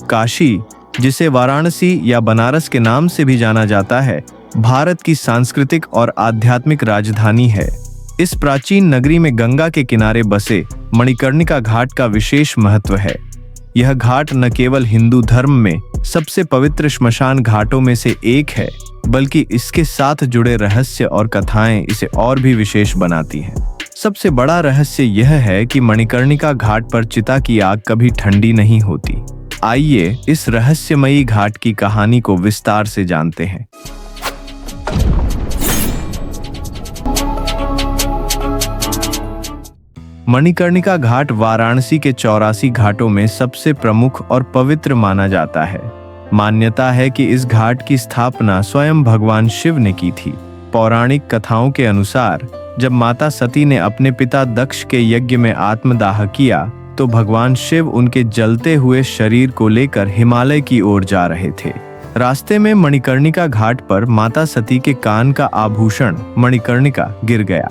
काशी, जिसे वाराणसी या बनारस के नाम से भी जाना जाता है, भारत की सांस्कृतिक और आध्यात्मिक राजधानी है। इस प्राचीन नगरी में गंगा के किनारे बसे मणिकर्णिका घाट का विशेष महत्व है। यह घाट न केवल हिंदू धर्म में सबसे पवित्र श्मशान घाटों में से एक है, बल्कि इसके साथ जुड़े रहस्य और कथाएं इसे और भी विशेष बनाती हैं। सबसे बड़ा रहस्य यह है कि मणिकर्णिका घाट पर चिता की आग कभी ठंडी नहीं होती। आइए इस रहस्यमयी घाट की कहानी को विस्तार से जानते हैं। मणिकर्णिका घाट वाराणसी के 84 घाटों में सबसे प्रमुख और पवित्र माना जाता है। मान्यता है कि इस घाट की स्थापना स्वयं भगवान शिव ने की थी। पौराणिक कथाओं के अनुसार जब माता सती ने अपने पिता दक्ष के यज्ञ में आत्मदाह किया, तो भगवान शिव उनके जलते हुए शरीर को लेकर हिमालय की ओर जा रहे थे। रास्ते में मणिकर्णिका घाट पर माता सती के कान का आभूषण मणिकर्णिका गिर गया।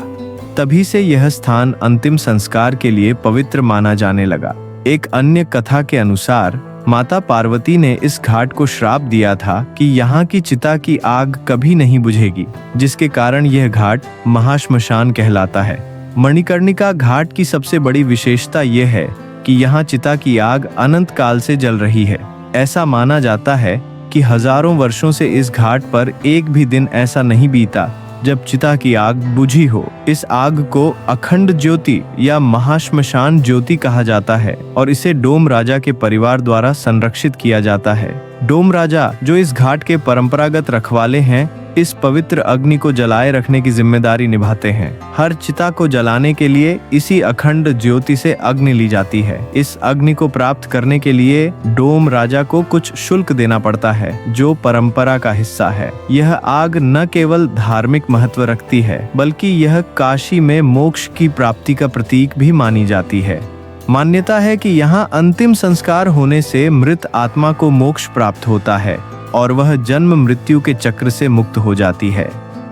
तभी से यह स्थान अंतिम संस्कार के लिए पवित्र माना जाने लगा। एक अन्य कथा के अनुसार माता पार्वती ने इस घाट को श्राप दिया था कि यहाँ की चिता की आग कभी नहीं बुझेगी, जिसके कारण यह घाट महाश्मशान कहलाता है। मणिकर्णिका घाट की सबसे बड़ी विशेषता यह है कि यहाँ चिता की आग अनंत काल से जल रही है। ऐसा माना जाता है कि हजारों वर्षों से इस घाट पर एक भी दिन ऐसा नहीं बीता जब चिता की आग बुझी हो। इस आग को अखंड ज्योति या महाश्मशान ज्योति कहा जाता है और इसे डोम राजा के परिवार द्वारा संरक्षित किया जाता है। डोम राजा, जो इस घाट के परंपरागत रखवाले हैं, इस पवित्र अग्नि को जलाए रखने की जिम्मेदारी निभाते हैं। हर चिता को जलाने के लिए इसी अखंड ज्योति से अग्नि ली जाती है। इस अग्नि को प्राप्त करने के लिए डोम राजा को कुछ शुल्क देना पड़ता है, जो परंपरा का हिस्सा है। यह आग न केवल धार्मिक महत्व रखती है, बल्कि यह काशी में मोक्ष की प्राप्ति का प्रतीक भी मानी जाती है। मान्यता है कि यहाँ अंतिम संस्कार होने से मृत आत्मा को मोक्ष प्राप्त होता है और वह जन्म मृत्यु के चक्र से मुक्त हो जाती है।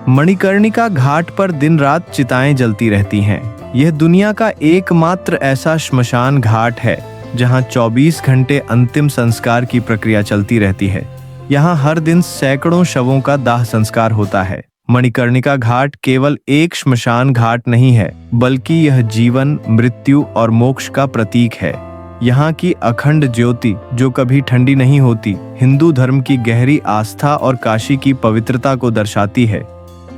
मणिकर्णिका घाट पर दिन रात चिताएं जलती रहती हैं। यह दुनिया का एकमात्र ऐसा श्मशान घाट है जहां 24 घंटे अंतिम संस्कार की प्रक्रिया चलती रहती है। यहां हर दिन सैकड़ों शवों का दाह संस्कार होता है। मणिकर्णिका घाट केवल एक श्मशान घाट नहीं है, बल्कि यह जीवन, मृत्यु और मोक्ष का प्रतीक है। यहाँ की अखंड ज्योति, जो कभी ठंडी नहीं होती, हिंदू धर्म की गहरी आस्था और काशी की पवित्रता को दर्शाती है।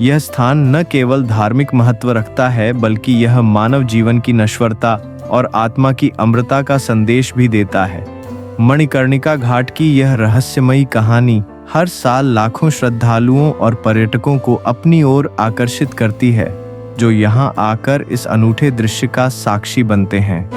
यह स्थान न केवल धार्मिक महत्व रखता है, बल्कि यह मानव जीवन की नश्वरता और आत्मा की अमरता का संदेश भी देता है। मणिकर्णिका घाट की यह रहस्यमयी कहानी हर साल लाखों श्रद्धालुओं और पर्यटकों को अपनी ओर आकर्षित करती है, जो यहाँ आकर इस अनूठे दृश्य का साक्षी बनते हैं।